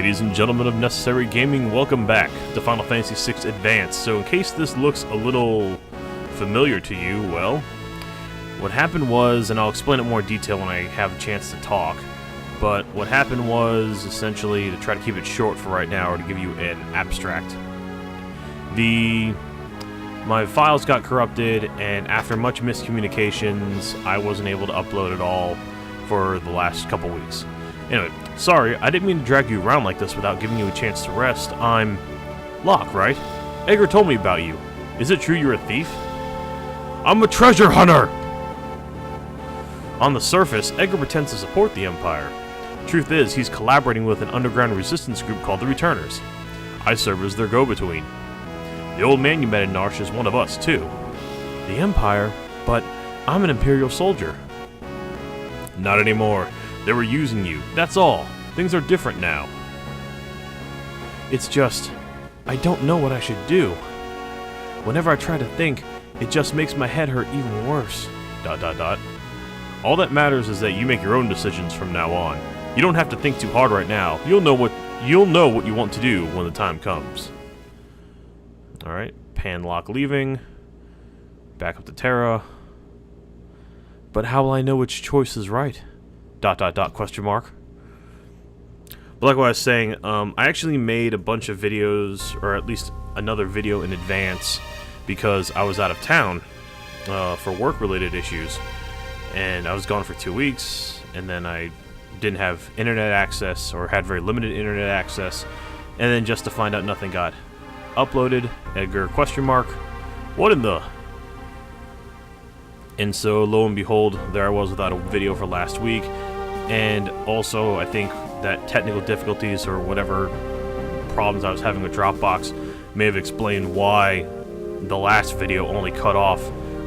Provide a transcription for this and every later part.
Ladies and gentlemen of Necessary Gaming, welcome back to Final Fantasy VI Advance. So in case this looks a little familiar to you, well, what happened was, and I'll explain it in more detail when I have a chance to talk, but what happened was, essentially, to try to keep it short for right now, or to give you an abstract, my files got corrupted, and after much miscommunications, I wasn't able to upload at all for the last couple weeks. Anyway, sorry, I didn't mean to drag you around like this without giving you a chance to rest. I'm Locke, right? Edgar told me about you. Is it true you're a thief? I'm a treasure hunter! On the surface, Edgar pretends to support the Empire. Truth is, he's collaborating with an underground resistance group called the Returners. I serve as their go-between. The old man you met in Narsh is one of us, too. The Empire? But I'm an Imperial soldier. Not anymore. They were using you, that's all. Things are different now. It's just, I don't know what I should do. Whenever I try to think, it just makes my head hurt even worse. ... All that matters is that you make your own decisions from now on. You don't have to think too hard right now. You'll know what you want to do when the time comes. Alright, Panlock leaving. Back up to Terra. But how will I know which choice is right? ... question mark. But like what I was saying, I actually made a bunch of videos, or at least another video in advance, because I was out of town for work-related issues. And I was gone for 2 weeks, and then I didn't have internet access, or had very limited internet access, and then just to find out nothing got uploaded, Edgar question mark, what in the... And so, lo and behold, there I was without a video for last week. And also, I think that technical difficulties or whatever problems I was having with Dropbox may have explained why the last video only cut off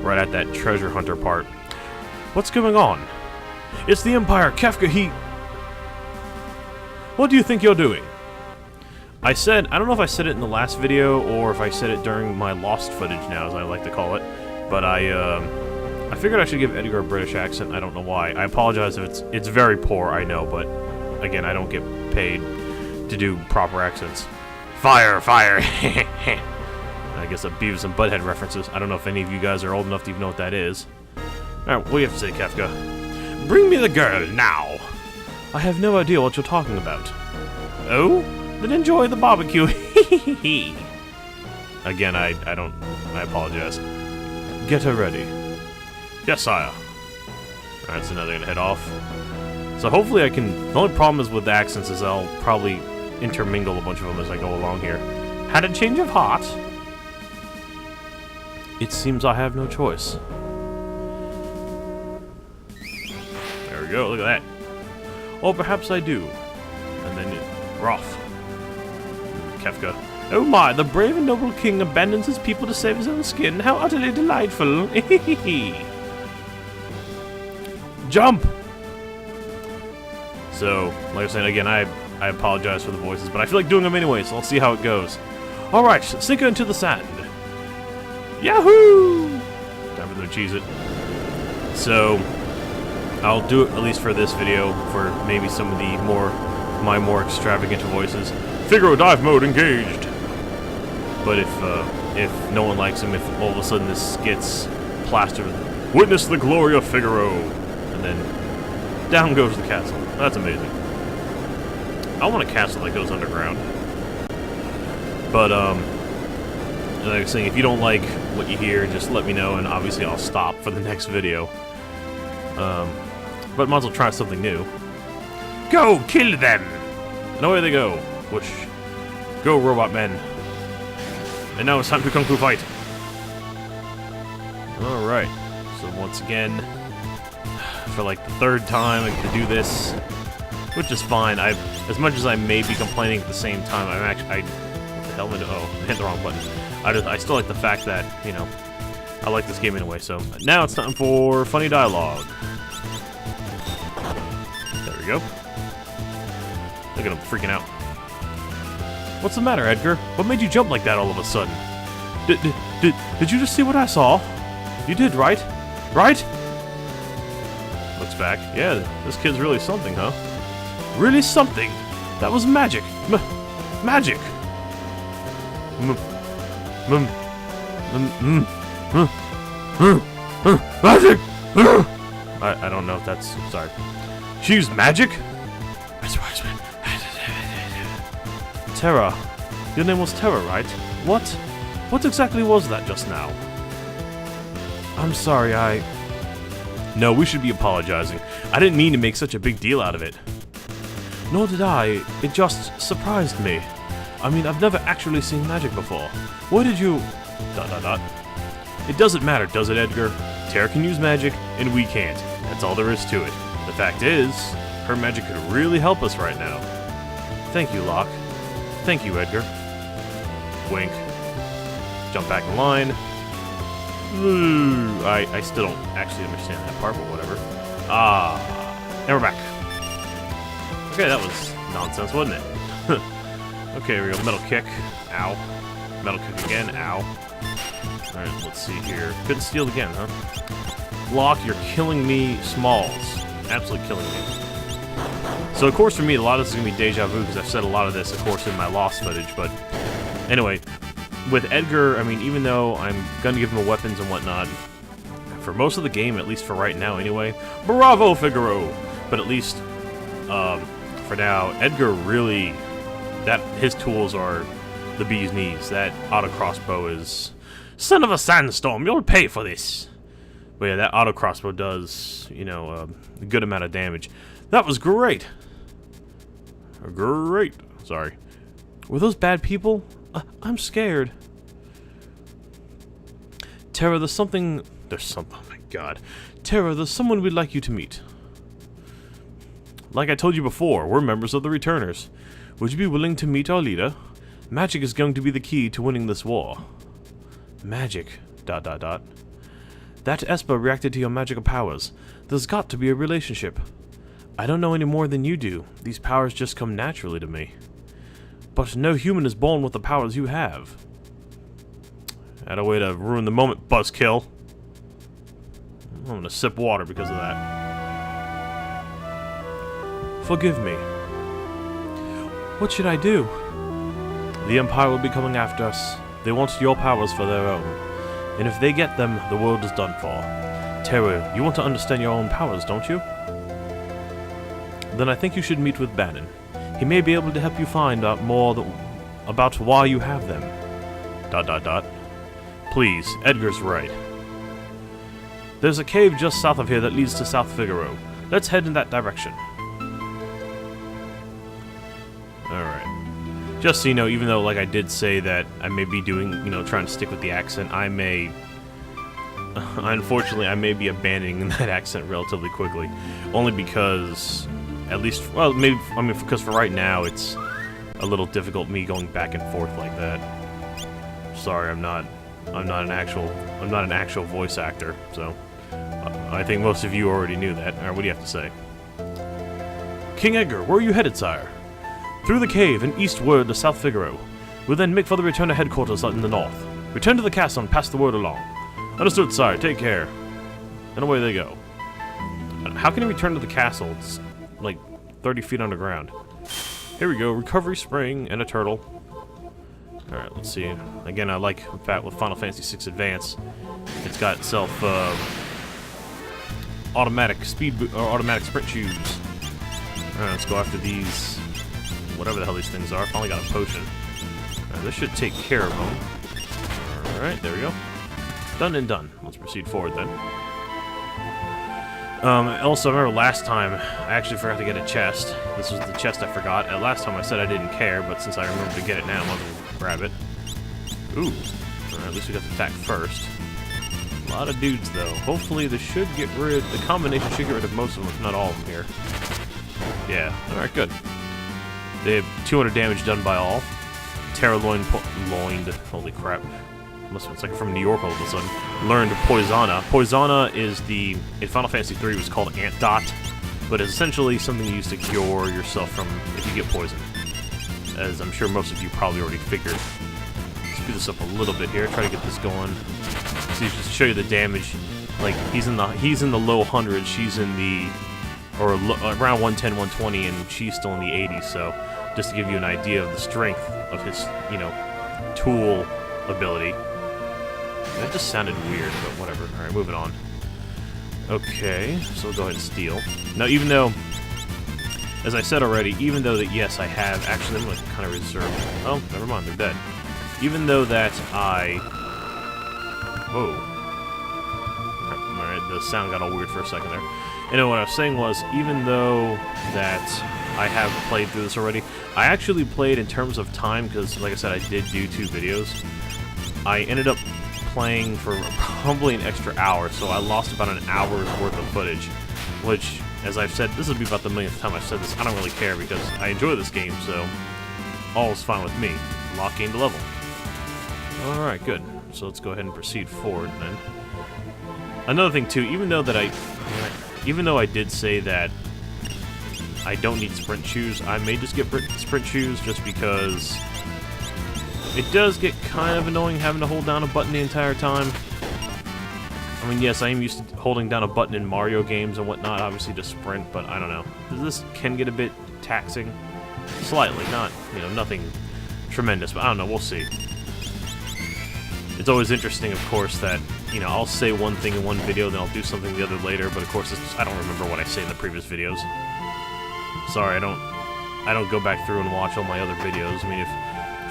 right at that treasure hunter part. What's going on? It's the Empire, Kefka, he... What do you think you're doing? I don't know if I said it in the last video or if I said it during my lost footage now, as I like to call it, but I figured I should give Edgar a British accent. I don't know why. I apologize if it's very poor, I know, but again, I don't get paid to do proper accents. Fire, fire! I guess a Beavis and Butthead references. I don't know if any of you guys are old enough to even know what that is. Alright, what do you have to say, Kefka? Bring me the girl, now! I have no idea what you're talking about. Oh? Then enjoy the barbecue. Again, I apologize. Get her ready. Yes, sire. Alright, so now they're gonna head off. So hopefully I can... The only problem is with the accents is I'll probably intermingle a bunch of them as I go along here. Had a change of heart? It seems I have no choice. There we go, look at that. Or perhaps I do. And then Roth. Kefka. Oh my, the brave and noble king abandons his people to save his own skin. How utterly delightful. Jump! So, like I was saying, again, I apologize for the voices, but I feel like doing them anyway, so I'll see how it goes. Alright, sink her into the sand. Yahoo! Time for them to cheese it. So, I'll do it at least for this video, for maybe some of the my more extravagant voices. Figaro dive mode engaged! But if no one likes him, if all of a sudden this gets plastered with witness the glory of Figaro, and then down goes the castle. That's amazing. I want a castle that goes underground. But like I was saying, if you don't like what you hear, just let me know, and obviously I'll stop for the next video. But might as well try something new. Go kill them! And away they go. Whoosh. Go, robot men. And now it's time to kung fu fight. Alright. So once again, for like the third time I get to do this, which is fine. As much as I may be complaining at the same time, I'm actually... What the hell am I doing? Oh, I hit the wrong button. I still like the fact that, you know, I like this game anyway, so... Now it's time for funny dialogue. There we go. Look at him freaking out. What's the matter, Edgar? What made you jump like that all of a sudden? Did you just see what I saw? You did, right? Right? Looks back. Yeah, this kid's really something, huh? Really something? That was magic! Magic! Magic! I don't know if that's... sorry. She used magic? Terra. Your name was Terra, right? What? What exactly was that just now? I'm sorry, No, we should be apologizing. I didn't mean to make such a big deal out of it. Nor did I. It just surprised me. I mean, I've never actually seen magic before. Where did you... ... It doesn't matter, does it, Edgar? Terra can use magic, and we can't. That's all there is to it. The fact is, her magic could really help us right now. Thank you, Locke. Thank you, Edgar. Wink. Jump back in line. I still don't actually understand that part, but whatever. And we're back. Okay, that was nonsense, wasn't it? Okay, here we go. Metal kick. Ow. Metal kick again. Ow. Alright, let's see here. Couldn't steal again, huh? Locke, you're killing me. Smalls. Absolutely killing me. So, of course, for me, a lot of this is going to be deja vu, because I've said a lot of this, of course, in my Lost footage, but... Anyway, with Edgar, I mean, even though I'm going to give him weapons and whatnot, for most of the game, at least for right now anyway, bravo, Figaro! But at least, for now, Edgar really... his tools are the bee's knees. That auto crossbow is... Son of a sandstorm, you'll pay for this! But yeah, that auto crossbow does, you know, a good amount of damage. That was great! Great! Sorry. Were those bad people? I'm scared. Terra, there's something... oh my god. Terra, there's someone we'd like you to meet. Like I told you before, we're members of the Returners. Would you be willing to meet our leader? Magic is going to be the key to winning this war. Magic... ... That Esper reacted to your magical powers. There's got to be a relationship. I don't know any more than you do. These powers just come naturally to me. But no human is born with the powers you have. Had a way to ruin the moment, buzzkill. I'm gonna sip water because of that. Forgive me. What should I do? The Empire will be coming after us. They want your powers for their own. And if they get them, the world is done for. Terra, you want to understand your own powers, don't you? Then I think you should meet with Bannon. He may be able to help you find out more about why you have them. ... Please, Edgar's right. There's a cave just south of here that leads to South Figaro. Let's head in that direction. Alright. Just so you know, even though, like I did say that I may be doing, you know, trying to stick with the accent, I may... unfortunately, I may be abandoning that accent relatively quickly. Only because... at least, well, maybe, I mean, because for right now, it's a little difficult me going back and forth like that. Sorry, I'm not an actual voice actor, so I think most of you already knew that. Alright, what do you have to say? King Edgar, where are you headed, sire? Through the cave and eastward to South Figaro. We'll then make for the Returner headquarters in the north. Return to the castle and pass the word along. Understood, sire. Take care. And away they go. How can he return to the castle? It's like 30 feet underground. Here we go. Recovery spring and a turtle. Alright, let's see. Again, I like the fact with Final Fantasy VI Advance, it's got itself automatic speed or automatic sprint shoes. Alright, let's go after these, whatever the hell these things are. Finally got a potion. Alright, this should take care of them. Alright, there we go. Done and done. Let's proceed forward then. Also, I remember last time, I actually forgot to get a chest. This was the chest I forgot. Last time I said I didn't care, but since I remember to get it now, I'm going to grab it. Ooh. Alright, at least we got the attack first. A lot of dudes, though. Hopefully, this should get rid... the combination should get rid of most of them, if not all of them here. Yeah. Alright, good. They have 200 damage done by all. Terra loined... Holy crap. It's like from New York all of a sudden. Learned Poisona. Poisona is the... in Final Fantasy III it was called Antidote, but it's essentially something you use to cure yourself from if you get poisoned. As I'm sure most of you probably already figured. Speed this up a little bit here, try to get this going. So just to show you the damage, like he's in the low hundreds, she's in the... or around 110, 120, and she's still in the 80s, so just to give you an idea of the strength of his, tool ability. That just sounded weird, but whatever. Alright, moving on. Okay, so we'll go ahead and steal. Now, even though, as I said already, even though that, yes, I have, actually, I'm going to kind of reserve. Oh, never mind, they're dead. Even though that I... Whoa. Alright, the sound got all weird for a second there. Anyway, what I was saying was, even though that I have played through this already, I actually played in terms of time, because, like I said, I did do 2 videos. I ended up playing for probably an extra hour, so I lost about an hour's worth of footage, which, as I've said, this will be about the millionth time I've said this. I don't really care, because I enjoy this game, so all is fine with me. Lock game to level. Alright, good. So let's go ahead and proceed forward, then. Another thing, too, even though I did say that I don't need sprint shoes, I may just get sprint shoes just because it does get kind of annoying having to hold down a button the entire time. I mean, yes, I am used to holding down a button in Mario games and whatnot, obviously to sprint, but I don't know. This can get a bit taxing. Slightly, not, nothing tremendous, but I don't know, we'll see. It's always interesting, of course, that, I'll say one thing in one video, then I'll do something the other later, but of course, I don't remember what I say in the previous videos. Sorry, I don't go back through and watch all my other videos. I mean,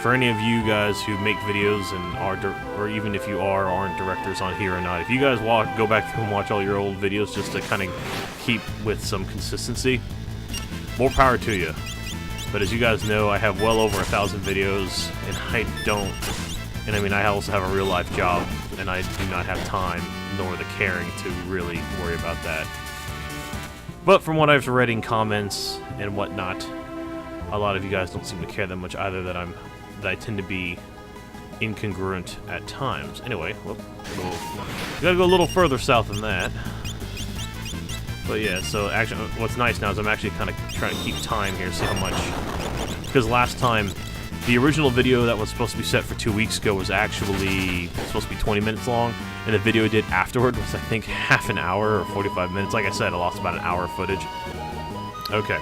for any of you guys who make videos and are, or even if you are or aren't directors on here or not, if you guys go back through and watch all your old videos just to kind of keep with some consistency, more power to you. But as you guys know, I have well over 1,000 videos, and I don't, and I mean, I also have a real-life job, and I do not have time, nor the caring to really worry about that. But from what I've read in comments and whatnot, a lot of you guys don't seem to care that much either, that I tend to be incongruent at times. Anyway, we gotta go a little further south than that. But yeah, so actually, what's nice now is I'm actually kind of trying to keep time here, see how much. Because last time, the original video that was supposed to be set for 2 weeks ago was actually supposed to be 20 minutes long, and the video I did afterward was, I think, half an hour or 45 minutes. Like I said, I lost about an hour of footage. Okay.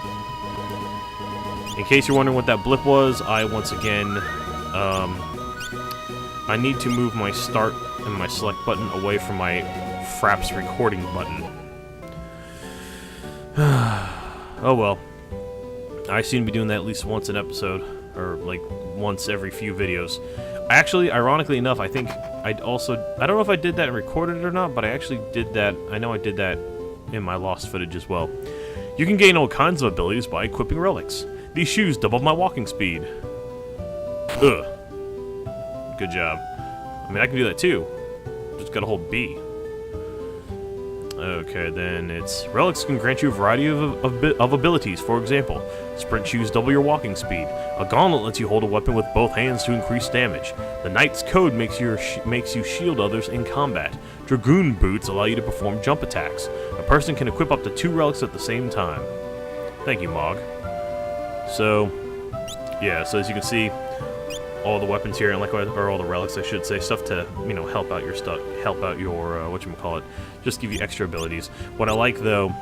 In case you're wondering what that blip was, I, once again, I need to move my start and my select button away from my Fraps recording button. Oh well. I seem to be doing that at least once an episode, or like once every few videos. Actually, ironically enough, I think I don't know if I did that and recorded it or not, but I actually did that. I know I did that in my lost footage as well. You can gain all kinds of abilities by equipping relics. These shoes double my walking speed. Ugh. Good job. I mean, I can do that too. Just gotta hold B. Okay, then it's... Relics can grant you a variety of abilities. For example, sprint shoes double your walking speed. A gauntlet lets you hold a weapon with both hands to increase damage. The Knight's Code makes you shield others in combat. Dragoon boots allow you to perform jump attacks. A person can equip up to 2 relics at the same time. Thank you, Mog. So, yeah, so as you can see, all the weapons here, and or all the relics, I should say, stuff to, help out your stuff, help out your, whatchamacallit, just give you extra abilities. What I like, though,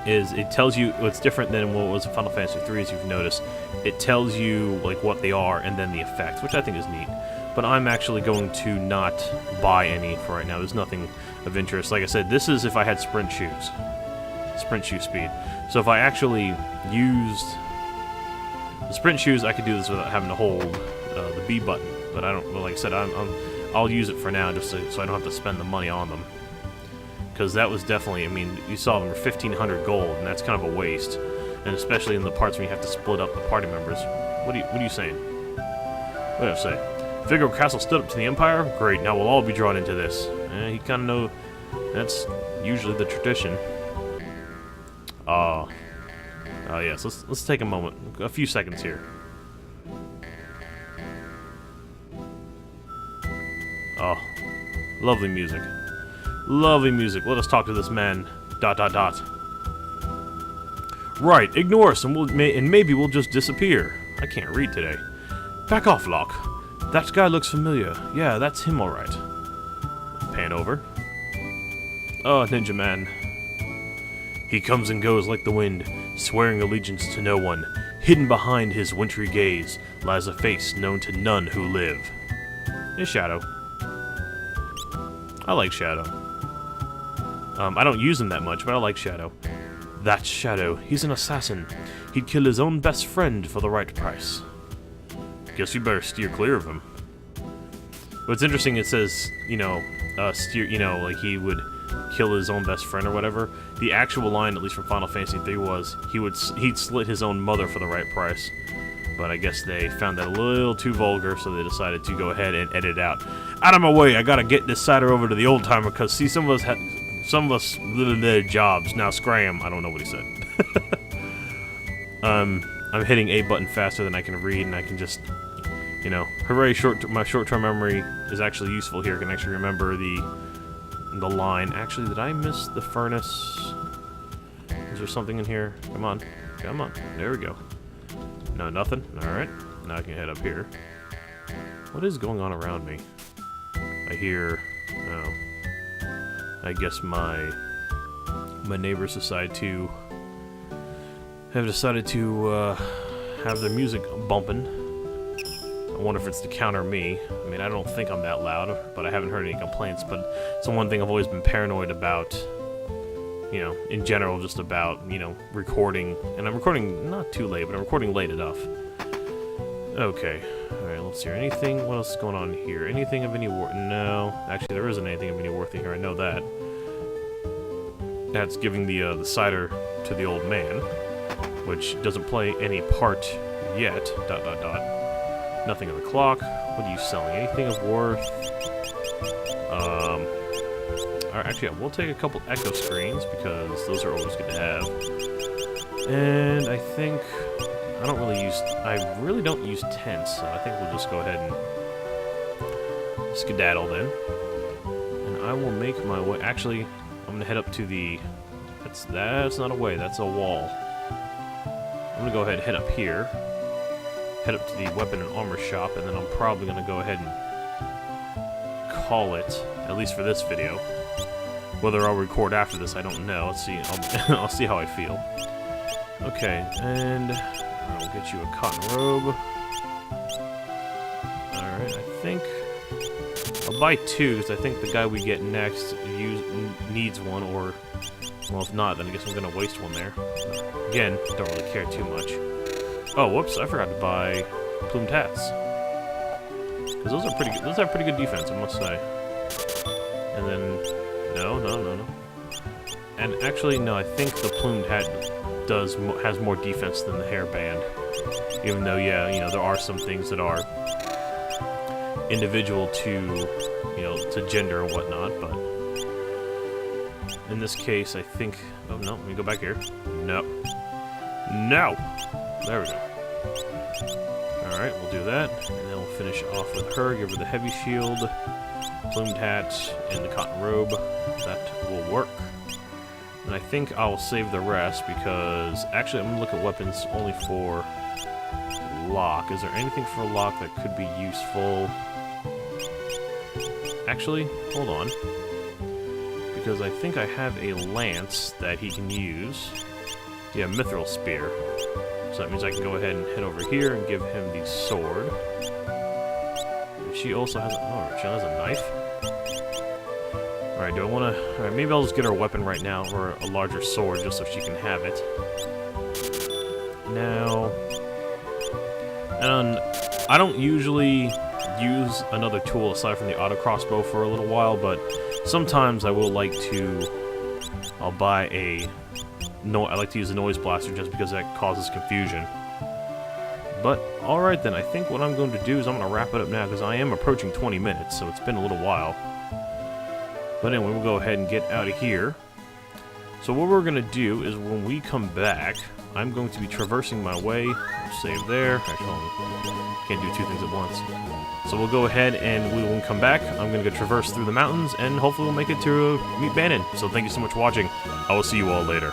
is it tells you, what's different than what was in Final Fantasy III, as you've noticed, it tells you, like, what they are, and then the effects, which I think is neat. But I'm actually going to not buy any for right now. There's nothing of interest. Like I said, this is if I had sprint shoes. Sprint shoe speed. So if I actually used the sprint shoes, I could do this without having to hold the B button. But I don't, like I said, I'll use it for now just so I don't have to spend the money on them. Because that was definitely, I mean, you saw them were 1,500 gold, and that's kind of a waste. And especially in the parts when you have to split up the party members. What are you saying? What did I say? Figaro Castle stood up to the Empire? Great, now we'll all be drawn into this. He kind of know that's usually the tradition. Yes, let's take a moment, a few seconds here. Oh, lovely music. Lovely music. Let us talk to this man. ... Right, ignore us and maybe we'll just disappear. I can't read today. Back off, Locke. That guy looks familiar. Yeah, that's him alright. Pan over. Oh, Ninja Man. He comes and goes like the wind, swearing allegiance to no one. Hidden behind his wintry gaze lies a face known to none who live. It's Shadow. I like Shadow. I don't use him that much, but I like Shadow. That's Shadow. He's an assassin. He'd kill his own best friend for the right price. Guess you better steer clear of him. What's interesting, it says, you know, like he would kill his own best friend or whatever. The actual line, at least from Final Fantasy III, was he'd slit his own mother for the right price. But I guess they found that a little too vulgar, so they decided to go ahead and edit it out. Out of my way! I gotta get this cider over to the old timer, cause see, some of us little jobs. Now scram! I don't know what he said. I'm hitting A button faster than I can read, and I can just, you know, hooray! My short-term memory is actually useful here. I can actually remember the line. Actually, did I miss the furnace? Is there something in here? Come on, come on! There we go. No, nothing? Alright. Now I can head up here. What is going on around me? I hear... oh. I guess my neighbors have decided to have their music bumping. I wonder if it's to counter me. I mean, I don't think I'm that loud, but I haven't heard any complaints, but it's the one thing I've always been paranoid about. You know, in general, just about, you know, recording. And I'm recording not too late, but I'm recording late enough. Okay. Alright, let's hear anything. What else is going on here? Anything of any worth? No. Actually, there isn't anything of any worth in here. I know that. That's giving the cider to the old man, which doesn't play any part yet. ... Nothing on the clock. What are you selling? Anything of worth? Alright, actually, I will take a couple echo screens, because those are always good to have. And I think... I really don't use tents, so I think we'll just go ahead and skedaddle then. And I will make my way... Actually, I'm gonna head up to the... That's not a way, that's a wall. I'm gonna go ahead and head up here. Head up to the weapon and armor shop, and then I'm probably gonna go ahead and call it, at least for this video. Whether I'll record after this, I don't know. Let's see. I'll see how I feel. Okay, and I'll get you a cotton robe. Alright, I think I'll buy two, because I think the guy we get next needs one, or, well, if not, then I guess I'm going to waste one there. Again, don't really care too much. Oh, whoops, I forgot to buy plumed hats. Because those are pretty good. Those have pretty good defense, I must say. And then... No. And actually, no, I think the plumed hat has more defense than the hairband. Even though, yeah, you know, there are some things that are individual to, you know, to gender and whatnot, but in this case, I think... Oh, no, let me go back here. No. No! There we go. Alright, we'll do that, and then we'll finish off with her, give her the heavy shield, plumed hat, and the cotton robe. That will work. And I think I'll save the rest, because actually I'm going to look at weapons only for lock. Is there anything for lock that could be useful? Actually, hold on. Because I think I have a lance that he can use. Yeah, mithril spear. So that means I can go ahead and head over here and give him the sword. She also has she has a knife? Alright, do I want to... Alright, maybe I'll just get her a weapon right now, or a larger sword, just so she can have it. Now... And I don't usually use another tool aside from the auto crossbow for a little while, but sometimes I will like to... I'll buy a... No, I like to use a noise blaster just because that causes confusion. But, alright then, I think what I'm going to do is I'm going to wrap it up now, because I am approaching 20 minutes, so it's been a little while. But anyway, we'll go ahead and get out of here. So what we're going to do is when we come back, I'm going to be traversing my way. Save there. Actually, can't do two things at once. So we'll go ahead and when we come back, I'm going to go traverse through the mountains, and hopefully we'll make it to meet Bannon. So thank you so much for watching. I will see you all later.